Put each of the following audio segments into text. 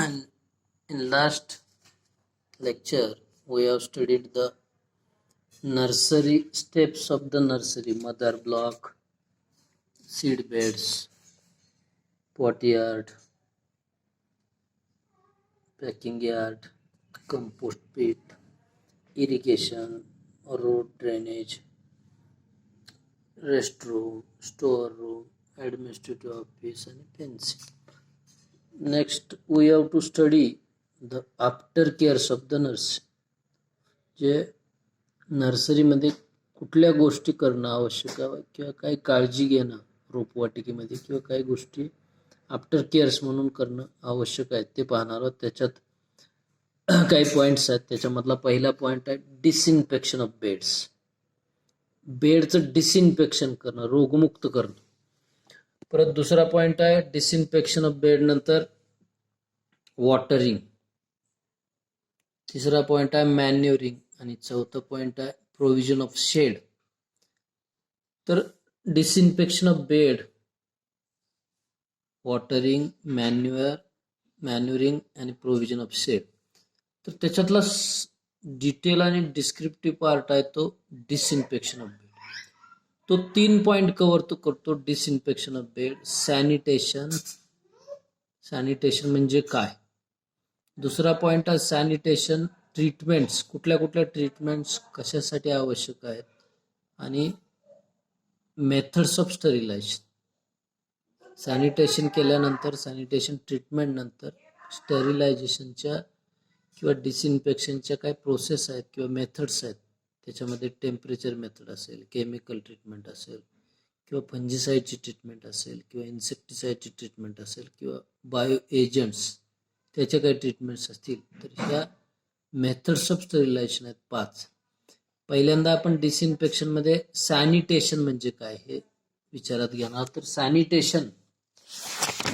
And in last lecture, we have studied the nursery steps of the nursery: mother block, seed beds, pot yard, packing yard, compost pit, irrigation, road drainage, restroom, storeroom, administrative office, and fencing. Next, we have to study the aftercares of the nursery. जे नर्सरीमध्ये कुठल्या गोष्टी करणं आवश्यक आहे किंवा काही काळजी घेणं रोपवाटिकेमध्ये किंवा काही गोष्टी आफ्टर केअर्स म्हणून करणं आवश्यक आहे ते पाहणार आहोत. त्याच्यात काही पॉईंट्स आहेत. त्याच्यामधला पहिला पॉईंट आहे डिसइन्फेक्शन ऑफ बेड्स. बेडचं डिसइन्फेक्शन करणं, रोगमुक्त करणं. परत दुसरा पॉईंट आहे डिसइन्फेक्शन ऑफ बेड नंतर वॉटरिंग. तिसरा पॉईंट आहे मॅन्युरिंग आणि चौथा पॉईंट आहे प्रोव्हिजन ऑफ शेड. तर डिसइन्फेक्शन ऑफ बेड, वॉटरिंग, मॅन्युरिंग आणि प्रोव्हिजन ऑफ शेड. तर त्याच्यातला डिटेल आणि डिस्क्रिप्टिव्ह पार्ट आहे तो डिसइन्फेक्शन ऑफ बेड. तो 3 पॉईंट कव्हर तो करतो. Disinfection of bed, sanitation. Sanitation म्हणजे काय? दुसरा पॉईंट आहे सॅनिटेशन ट्रीटमेंट्स. कुठल्या कुठल्या ट्रीटमेंट्स कशासाठी आवश्यक आहेत आणि मेथड्स ऑफ स्टरिलायझेशन. सॅनिटेशन केल्यानंतर, सॅनिटेशन ट्रीटमेंट नंतर स्टरिलायझेशनच्या किंवा डिसइन्फेक्शनच्या काय प्रोसेस आहेत किंवा मेथड्स आहेत. त्याच्यामध्ये टेम्परेचर मेथड असेल, केमिकल ट्रीटमेंट असेल किंवा फंजिसाईडची ट्रीटमेंट असेल किंवा इन्सेक्टिसाईडची ट्रीटमेंट असेल किंवा बायो एजंट्स त्याच्या काही ट्रीटमेंट्स असतील. तर ह्या मेथड्स ऑफ स्टरिलायझेशन आहेत 5. पहिल्यांदा आपण डिसइन्फेक्शनमध्ये सॅनिटेशन म्हणजे काय हे विचारात घेणार. तर सॅनिटेशन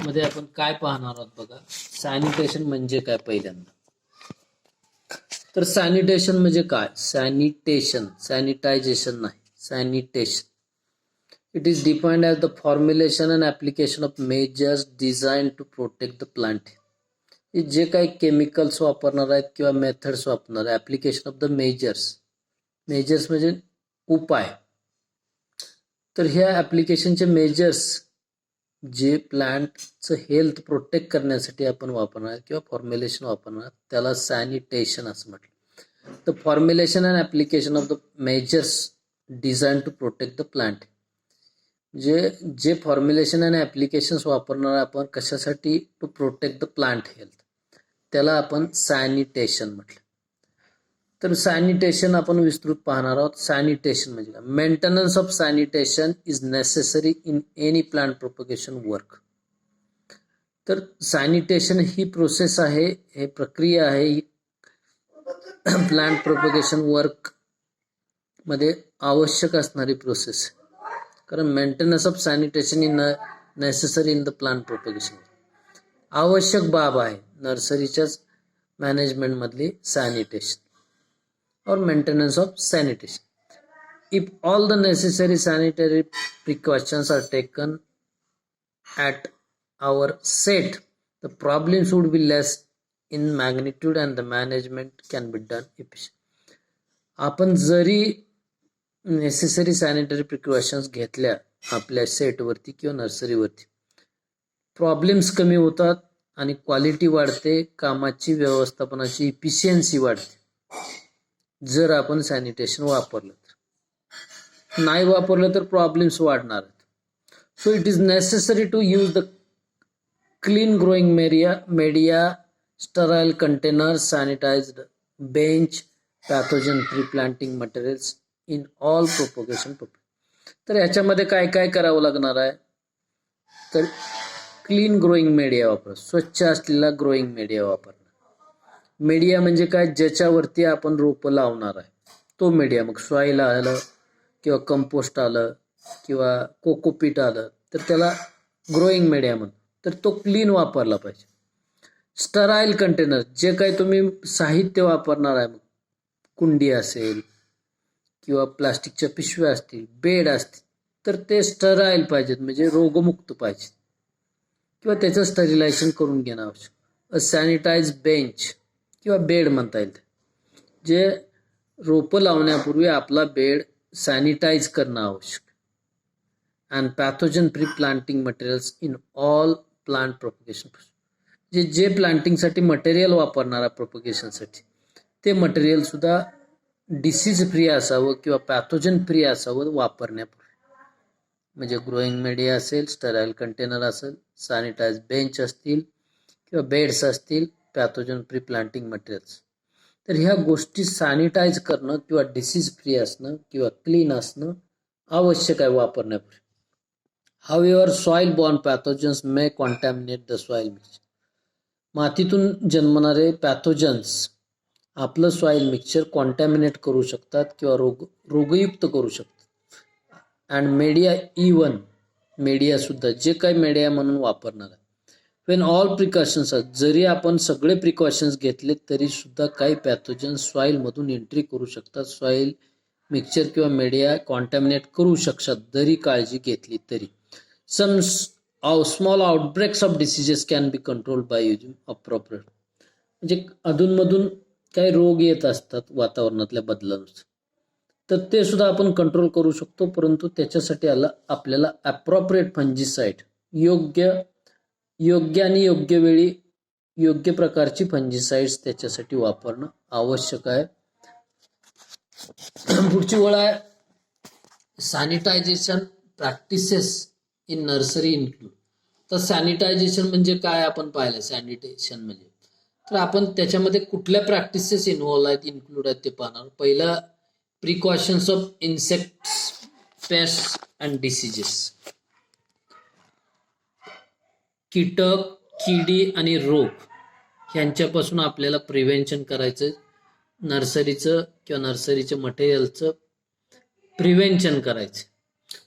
मध्ये आपण काय पाहणार आहोत बघा. सॅनिटेशन म्हणजे काय पहिल्यांदा. तर सॅनिटेशन म्हणजे काय? सॅनिटेशन, सॅनिटायझेशन नाही, sanitation. It is defined as the formulation and application of measures designed to protect the plant. जे काही केमिकल्स वापरणार आहेत किंवा मेथड्स वापरणार आहे, application of the measures. Measures म्हणजे उपाय. तर ह्या ऍप्लिकेशनचे मेजर्स जे प्लांटचं हेल्थ प्रोटेक्ट करण्यासाठी आपण वापरणार किंवा फॉर्म्युलेशन वापरणार त्याला सॅनिटेशन असं म्हटलं. The formulation and application of the measures designed to protect the plant. जे फॉर्म्युलेशन आणि ऍप्लिकेशन्स वापरणार आपण कशासाठी? To protect the plant health, त्याला आपण सॅनिटेशन म्हटलं. तर सॅनिटेशन आपण विस्तृत पाहणार आहोत. सॅनिटेशन म्हणजे काय? Maintenance of sanitation is necessary in any plant propagation work. तर सॅनिटेशन ही प्रोसेस आहे, हे प्रक्रिया आहे, ही प्लांट प्रोपगेशन वर्क मध्ये आवश्यक असणारी प्रोसेस. कारण maintenance of sanitation is necessary in the plant propagation. आवश्यक बाब आहे नर्सरीच्याच मॅनेजमेंट मधली सॅनिटेशन और maintenance of sanitation. If all the necessary sanitary precautions are taken at our set, the problems would be less in magnitude and the management can be done efficient. आपण जरी necessary sanitary precautions घेतल्या आपल्या सेटवरती किंवा नर्सरीवरती, problems कमी होतात आणि quality वाढते, कामाची व्यवस्थापनाची इफिशियन्सी वाढते जर आपण सॅनिटेशन वापरलं. तर नाही वापरलं तर प्रॉब्लेम्स वाढणार आहेत. So it is necessary to use the clean growing media, sterile container, sanitized bench, pathogen free planting materials in all propagation process. तर याच्यामध्ये काय काय करावं लागणार आहे? तर क्लीन ग्रोईंग मीडिया वापर, स्वच्छ असलेला ग्रोईंग मीडिया वापरणं. मीडिया म्हणजे काय? ज्याच्यावरती आपण रोपं लावणार आहे तो मीडिया. मग सॉईल आलं किंवा कंपोस्ट आलं किंवा कोकोपीट आलं तर त्याला ग्रोईंग मीडिया म्हणतो. तर तो क्लीन वापरला पाहिजे. स्टराईल कंटेनर, जे काही तुम्ही साहित्य वापरणार आहे, मग कुंडी असेल किंवा प्लास्टिकच्या पिशव्या असतील, बेड असतील, तर ते स्टराईल पाहिजेत म्हणजे रोगमुक्त पाहिजेत किंवा त्याचं स्टरिलायझेशन करून घेणं आवश्यक. सॅनिटाईज बेंच किंवा बेड म्हणता येईल, जे रोपं लावण्यापूर्वी आपला बेड सॅनिटाईज करणं आवश्यक. And pathogen free planting materials in all plant propagation. जे प्लांटिंगसाठी मटेरियल वापरणारा प्रोपगेशनसाठी, ते मटेरियल सुद्धा डिसीज फ्री असावं किंवा पॅथोजन फ्री असावं वापरण्यापूर्वी. म्हणजे ग्रोईंग मीडिया असेल, स्टराईल कंटेनर असेल, सॅनिटाईज बेंच असतील किंवा बेड्स असतील, पॅथोजन फ्री प्लांटिंग मटेरियल्स. तर ह्या गोष्टी सॅनिटाईज करणं किंवा डिसीज फ्री असणं किंवा क्लीन असणं आवश्यक आहे वापरण्यापूर्वी. However, soil-borne pathogens may contaminate the soil mixture. मातीतून जन्मणारे pathogens आपलं सॉइल मिक्सचर कॉन्टॅमिनेट करू शकतात किंवा रोगयुक्त करू शकतात. अँड मीडिया, मीडिया सुद्धा, जे काही मीडिया म्हणून वापरणार आहे. वेन ऑल प्रिकॉशन्स, जरी आपण सगळे प्रिकॉशन्स घेतले तरी सुद्धा काही पॅथोजन्स सॉइलमधून एंट्री करू शकतात, सॉइल मिक्सचर किंवा मीडिया कॉन्टॅमिनेट करू शकतात जरी काळजी घेतली तरी. Some small outbreaks of diseases can be controlled by using appropriate. म्हणजे अधूनमधून काही रोग येत असतात वातावरणातल्या बदलानुसार, तर ते सुद्धा आपण कंट्रोल करू शकतो, परंतु त्याच्यासाठी आपल्याला अप्रोप्रिएट फंजिसाइड, योग्य आणि योग्य वेळी योग्य प्रकारची फंजिसाइड्स त्याच्यासाठी वापरणं आवश्यक आहे. पुढची ओळ आहे sanitisation practices in nursery include. तर सॅनिटायझेशन म्हणजे काय आपण पाहिलं. सॅनिटेशन म्हणजे, तर आपण त्याच्यामध्ये कुठल्या प्रॅक्टिसेस इन्व्हॉल्व आहेत, इन्क्लूड आहेत ते पाहणार. पहिला, precautions of insects, paste and diseases. कीटक, किडी आणि रोग ह्यांच्यापासून आपल्याला प्रिव्हेन्शन करायचं, नर्सरीचं किंवा नर्सरीच्या मटेरियलचं प्रिव्हेन्शन करायचं.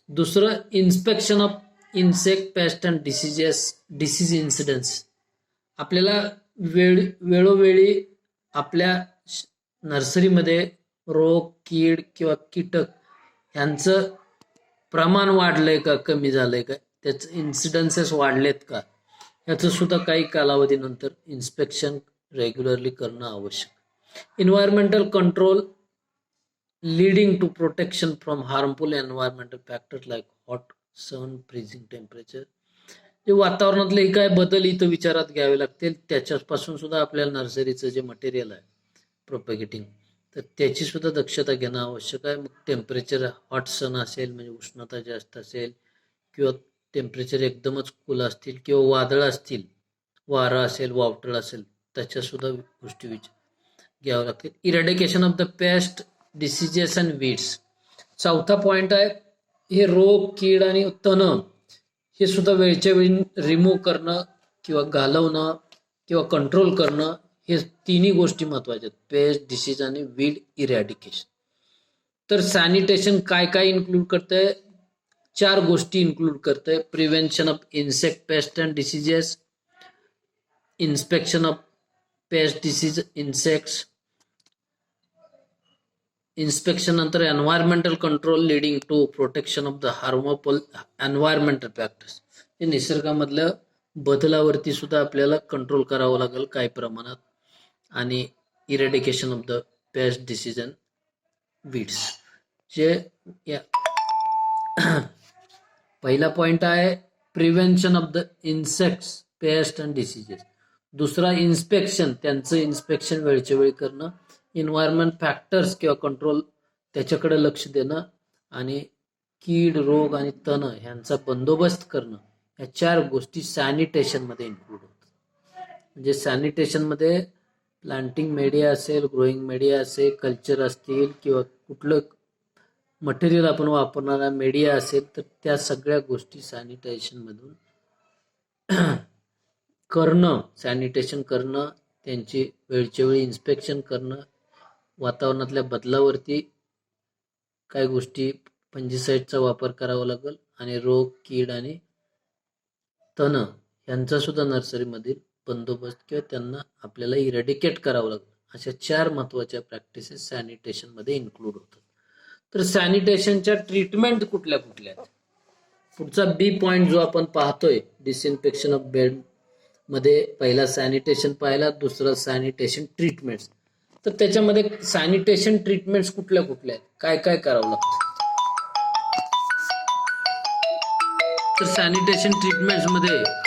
दुसरं, inspection of insect, pest and disease incidence. आपल्याला वेळोवेळी आपल्या नर्सरीमध्ये रोग, कीड किंवा कीटक यांचं प्रमाण वाढलंय का, कमी झालंय का, त्याचं इन्सिडन्सेस वाढलेत का, याचं सुद्धा काही कालावधीनंतर इन्स्पेक्शन रेग्युलरली करणं आवश्यक. Environmental control leading to protection from harmful environmental factors like hot sun, freezing temperature. जे वातावरणातले काय बदल इथं विचारात घ्यावे लागतील, त्याच्यापासून सुद्धा आपल्याला नर्सरीचं जे मटेरियल आहे प्रोपॅगेटिंग, तर त्याची सुद्धा दक्षता घेणं आवश्यक आहे. मग टेम्परेचर, हॉट सन असेल म्हणजे उष्णता जास्त असेल, किंवा टेम्परेचर एकदमच कूल असतील, किंवा वादळ असतील, वारा असेल, वावटळ असेल, त्याच्या सुद्धा गोष्टी घ्याव्या लागतील. Eradication of the pest, diseases and weeds. चौथा पॉइंट आहे, हे रोग, कीड आणि तण हे सुद्धा वेळच्या वेळी रिमूव्ह करणं किंवा घालवणं किंवा कंट्रोल करणं, हे तिन्ही गोष्टी महत्वाच्या आहेत. पेस्ट, डिसीज आणि वीड इरॅडिकेशन. तर सॅनिटेशन काय काय इन्क्लूड करतंय, 4 गोष्टी इन्क्लूड करतंय. Prevention of insect, pest and diseases, inspection of pest, disease, insects, inspection नंतर environmental control leading to protection of the harmful environmental factors. हे निसर्गामधल्या बदलावरती सुद्धा आपल्याला कंट्रोल करावं लागेल काही प्रमाणात. आणि eradication of the paste, disease and weeds. जे पहिला पॉइंट आहे prevention of the insects, paste and diseases. दुसरा, इन्स्पेक्शन, त्यांचं इन्स्पेक्शन वेळच्या वेळी करणं. एन्व्हायरमेंट फॅक्टर्स किंवा कंट्रोल, त्याच्याकडे लक्ष देणं. आणि कीड, रोग आणि तण ह्यांचा बंदोबस्त करणं. या 4 गोष्टी सॅनिटेशनमध्ये इन्क्लूड होतात. म्हणजे सॅनिटेशनमध्ये प्लांटिंग मीडिया असेल, ग्रोईंग मीडिया असेल, कल्चर असतील, किंवा कुठलं मटेरियल आपण वापरणारा मीडिया असेल, तर त्या सगळ्या गोष्टी सॅनिटेशनमधून करणं, सॅनिटेशन करणं, त्यांची वेळच्या वेळी इन्स्पेक्शन करणं, वातावरणातल्या बदलावरती काही गोष्टी फंजिसाइडचा वापर करावा लागेल. आणि रोग, कीड आणि तण यांचा सुद्धा नर्सरीमधील बंदोबस्त किंवा त्यांना आपल्याला इरेडिकेट करावं लागेल. अशा 4 महत्वाच्या प्रॅक्टिसेस सॅनिटेशनमध्ये इन्क्लूड होतात. तर सॅनिटेशनच्या ट्रीटमेंट कुठल्या कुठल्या आहेत. पुढचा बी पॉइंट जो आपण पाहतोय, डिसइन्फेक्शन ऑफ बेड मध्ये पहिला सॅनिटेशन पाहिला, दुसरा सॅनिटेशन ट्रीटमेंट्स. तर त्याच्यामध्ये सॅनिटेशन ट्रीटमेंट्स कुठल्या कुठल्या आहेत, काय काय करावं लागतं? तर सॅनिटेशन ट्रीटमेंट्स मध्ये